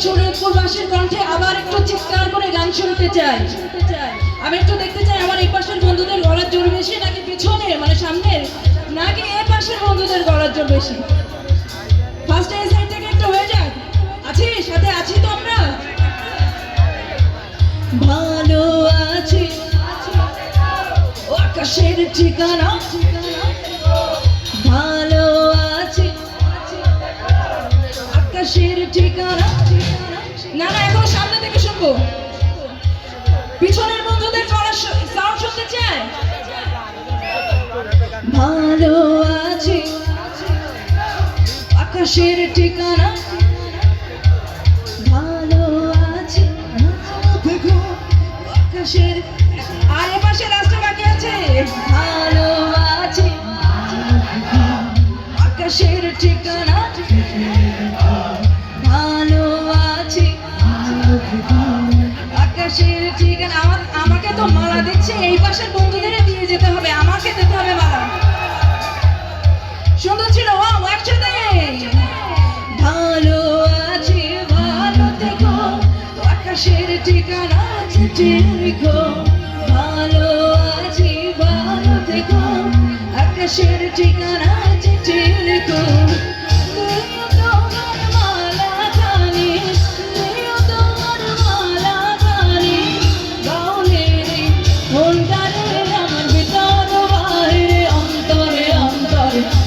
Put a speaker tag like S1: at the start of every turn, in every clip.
S1: শরীয়তপুরবাসীর কণ্ঠে আবার একটু চিৎকার করে গান শুনতে চাই। আমি একটু দেখতে চাই আমার এই পাশের বন্ধুদের গলার জোর বেশি নাকি পিছনের মানে সামনের নাকি এ পাশের বন্ধুদের গলার জোর বেশি। ফার্স্ট এই সাইড থেকে একটু হয়ে যাক। আছি সাথে আছি তো আমরা। ভালো আছি ও আকাশের ঠিকানা, ভালো আছি আকাশের ঠিকানা। না না এখন সামনে থেকে শুনবো। পিছনের বন্ধুদের গলার সাউন্ড শুনতে চাই। ভালো আছি আকাশের ঠিকানা, ভালো আছি আকাশের। আর এ পাশে রাস্তা বাকি আছে। ভালো আছি আকাশের ঠিকানা, ভালো আছি আকাশের ঠিকানা। আমাকে তো মালা দিচ্ছে, এই পাশের বন্ধুদের দিয়ে যেতে হবে, আমাকে দিতে হবে মালা। সুন্দর ছিল একসাথে। ভালো আছি ভালো থেকো আকাশের ঠিকানা চিঠি লিখো, ভালো আছি ভালো থেকো আকাশের ঠিকানা চিঠি লিখো।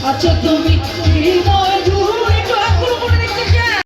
S1: আচ্ছা তুমি